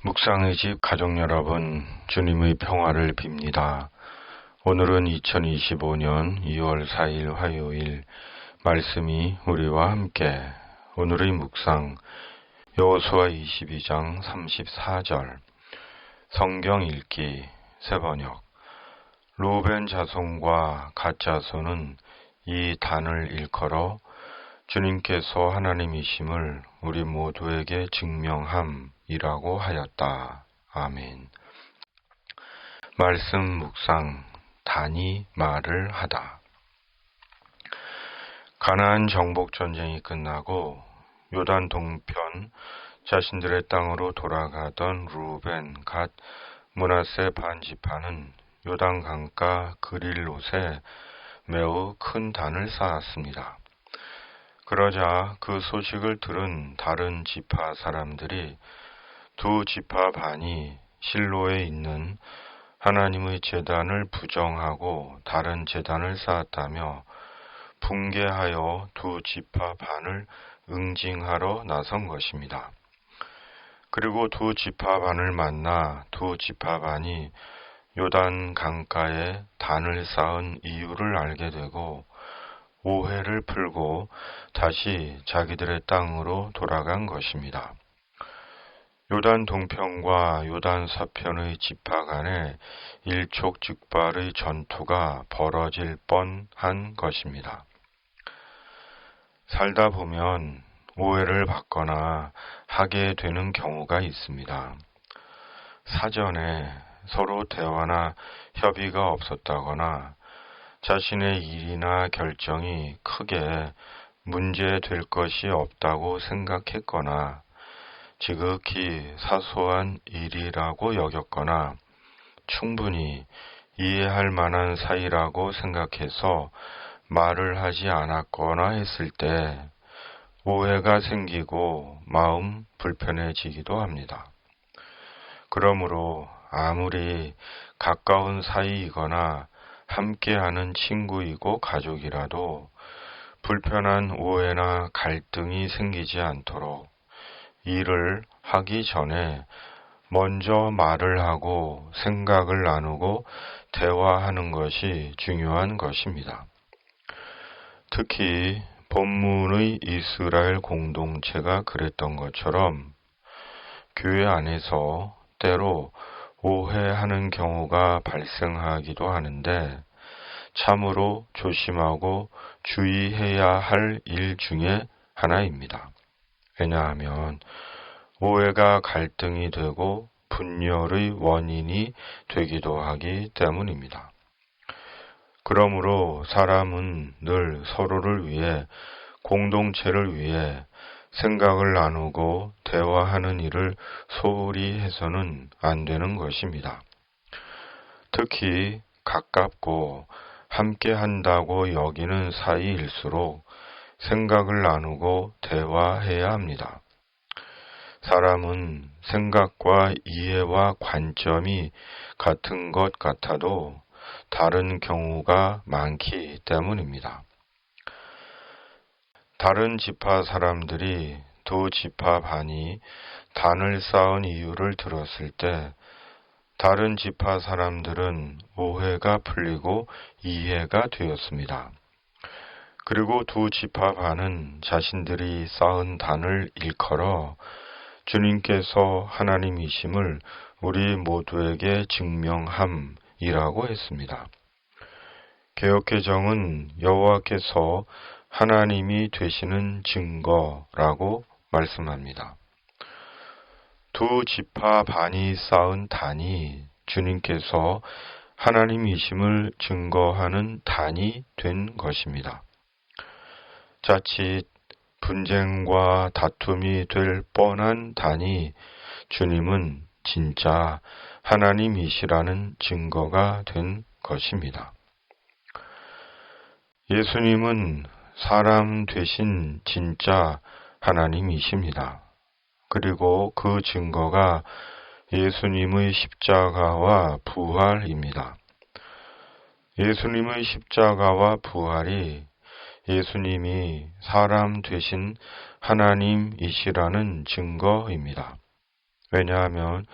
묵상의 집 가족 여러분, 주님의 평화를 빕니다. 오늘은 2025년 2월 4일 화요일, 말씀이 우리와 함께. 오늘의 묵상 여호수아 22장 34절. 성경 읽기 새번역. 루벤 자손과 갓 자손은 이 단을 일컬어 주님께서 하나님이심을 우리 모두에게 증명함이라고 하였다. 아멘. 말씀 묵상. 단이 말을 하다. 가나안 정복 전쟁이 끝나고 요단 동편 자신들의 땅으로 돌아가던 루벤, 갓, 므낫세 반 지파는 요단 강가 그릴롯에 매우 큰 단을 쌓았습니다. 그러자 그 소식을 들은 다른 지파 사람들이 두 지파 반이 실로에 있는 하나님의 제단을 부정하고 다른 제단을 쌓았다며 붕괴하여 두 지파 반을 응징하러 나선 것입니다. 그리고 두 지파 반을 만나 두 지파 반이 요단 강가에 단을 쌓은 이유를 알게 되고 오해를 풀고 다시 자기들의 땅으로 돌아간 것입니다. 요단 동편과 요단 서편의 지파 간에 일촉즉발의 전투가 벌어질 뻔한 것입니다. 살다 보면 오해를 받거나 하게 되는 경우가 있습니다. 사전에 서로 대화나 협의가 없었다거나 자신의 일이나 결정이 크게 문제될 것이 없다고 생각했거나 지극히 사소한 일이라고 여겼거나 충분히 이해할 만한 사이라고 생각해서 말을 하지 않았거나 했을 때 오해가 생기고 마음 불편해지기도 합니다. 그러므로 아무리 가까운 사이이거나 함께하는 친구이고 가족이라도 불편한 오해나 갈등이 생기지 않도록 일을 하기 전에 먼저 말을 하고 생각을 나누고 대화하는 것이 중요한 것입니다. 특히 본문의 이스라엘 공동체가 그랬던 것처럼 교회 안에서 때로 오해하는 경우가 발생하기도 하는데 참으로 조심하고 주의해야 할 일 중에 하나입니다. 왜냐하면 오해가 갈등이 되고 분열의 원인이 되기도 하기 때문입니다. 그러므로 사람은 늘 서로를 위해, 공동체를 위해 생각을 나누고 대화하는 일을 소홀히 해서는 안 되는 것입니다. 특히 가깝고 함께 한다고 여기는 사이일수록 생각을 나누고 대화해야 합니다. 사람은 생각과 이해와 관점이 같은 것 같아도 다른 경우가 많기 때문입니다. 다른 지파 사람들이 두 지파 반이 단을 쌓은 이유를 들었을 때 다른 지파 사람들은 오해가 풀리고 이해가 되었습니다. 그리고 두 지파 반은 자신들이 쌓은 단을 일컬어 주님께서 하나님이심을 우리 모두에게 증명함이라고 했습니다. 개역개정은 여호와께서 하나님이 되시는 증거라고 말씀합니다. 두 지파 반이 쌓은 단이 주님께서 하나님이심을 증거하는 단이 된 것입니다. 자칫 분쟁과 다툼이 될 뻔한 단이 주님은 진짜 하나님이시라는 증거가 된 것입니다. 예수님은 사람 되신 진짜 하나님이십니다. 그리고 그 증거가 예수님의 십자가와 부활입니다. 예수님의 십자가와 부활이 예수님이 사람 되신 하나님이시라는 증거입니다. 왜냐하면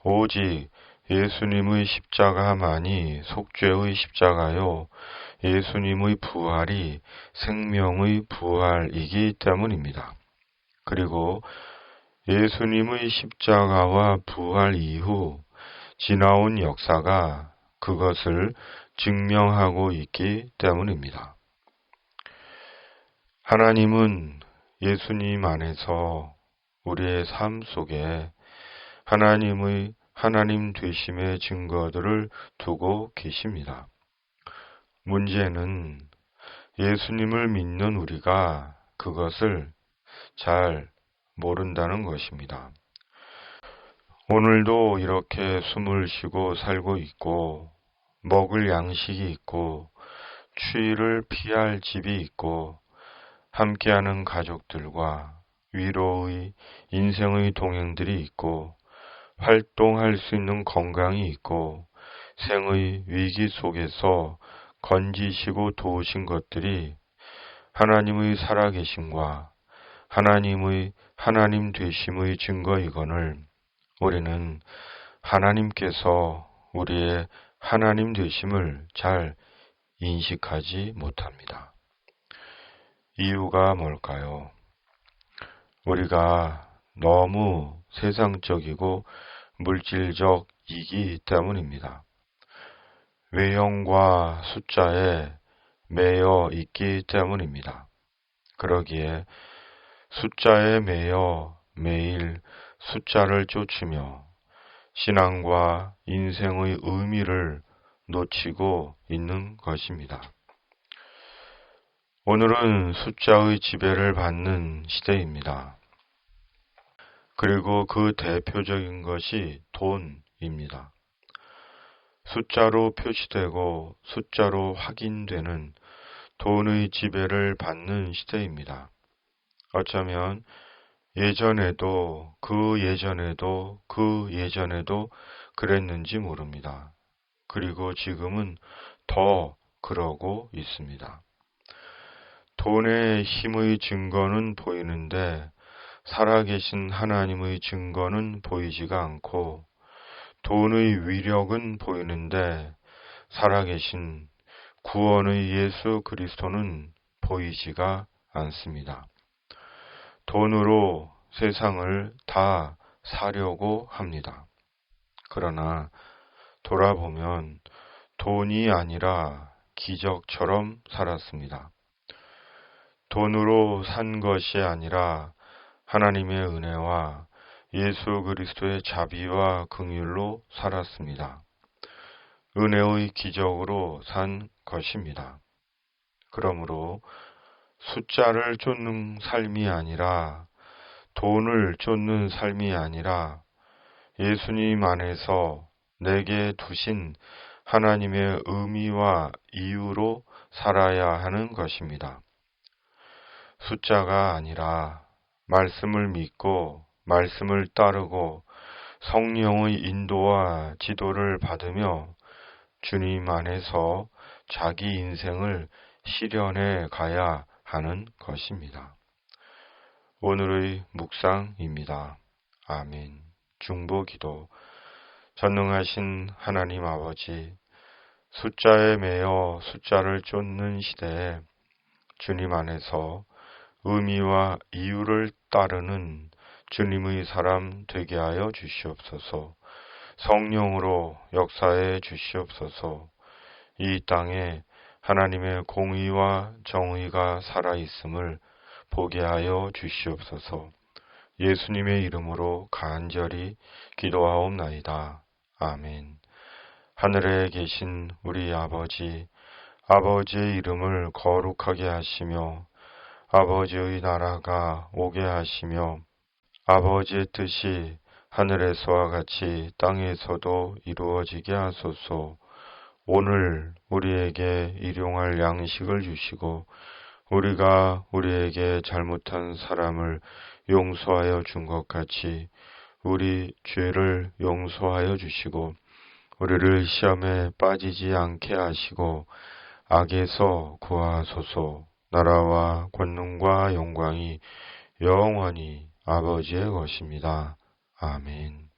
오직 예수님의 십자가만이 속죄의 십자가요, 예수님의 부활이 생명의 부활이기 때문입니다. 그리고 예수님의 십자가와 부활 이후 지나온 역사가 그것을 증명하고 있기 때문입니다. 하나님은 예수님 안에서 우리의 삶 속에 하나님 되심의 증거들을 두고 계십니다. 문제는 예수님을 믿는 우리가 그것을 잘 모른다는 것입니다. 오늘도 이렇게 숨을 쉬고 살고 있고, 먹을 양식이 있고, 추위를 피할 집이 있고, 함께하는 가족들과 위로의 인생의 동행들이 있고, 활동할 수 있는 건강이 있고, 생의 위기 속에서 건지시고 도우신 것들이 하나님의 살아계심과 하나님 되심의 증거이거늘 우리는 하나님께서 우리의 하나님 되심을 잘 인식하지 못합니다. 이유가 뭘까요? 우리가 너무 세상적이고 물질적이기 때문입니다. 외형과 숫자에 매여 있기 때문입니다. 그러기에 숫자에 매여 매일 숫자를 쫓으며 신앙과 인생의 의미를 놓치고 있는 것입니다. 오늘은 숫자의 지배를 받는 시대입니다. 그리고 그 대표적인 것이 돈입니다. 숫자로 표시되고 숫자로 확인되는 돈의 지배를 받는 시대입니다. 어쩌면 예전에도 그랬는지 모릅니다. 그리고 지금은 더 그러고 있습니다. 돈의 힘의 증거는 보이는데 살아계신 하나님의 증거는 보이지가 않고, 돈의 위력은 보이는데 살아계신 구원의 예수 그리스도는 보이지가 않습니다. 돈으로 세상을 다 사려고 합니다. 그러나 돌아보면 돈이 아니라 기적처럼 살았습니다. 돈으로 산 것이 아니라 하나님의 은혜와 예수 그리스도의 자비와 긍휼로 살았습니다. 은혜의 기적으로 산 것입니다. 그러므로 숫자를 쫓는 삶이 아니라, 돈을 쫓는 삶이 아니라 예수님 안에서 내게 두신 하나님의 의미와 이유로 살아야 하는 것입니다. 숫자가 아니라 말씀을 믿고 말씀을 따르고 성령의 인도와 지도를 받으며 주님 안에서 자기 인생을 실현해 가야 하는 것입니다. 오늘의 묵상입니다. 아멘. 중보기도. 전능하신 하나님 아버지, 숫자에 매여 숫자를 쫓는 시대에 주님 안에서 의미와 이유를 따르는 주님의 사람 되게 하여 주시옵소서. 성령으로 역사해 주시옵소서. 이 땅에 하나님의 공의와 정의가 살아있음을 보게 하여 주시옵소서. 예수님의 이름으로 간절히 기도하옵나이다. 아멘. 하늘에 계신 우리 아버지, 아버지의 이름을 거룩하게 하시며 아버지의 나라가 오게 하시며 아버지의 뜻이 하늘에서와 같이 땅에서도 이루어지게 하소서. 오늘 우리에게 일용할 양식을 주시고 우리가 우리에게 잘못한 사람을 용서하여 준 것 같이 우리 죄를 용서하여 주시고 우리를 시험에 빠지지 않게 하시고 악에서 구하소서. 나라와 권능과 영광이 영원히 아버지의 것입니다. 아멘.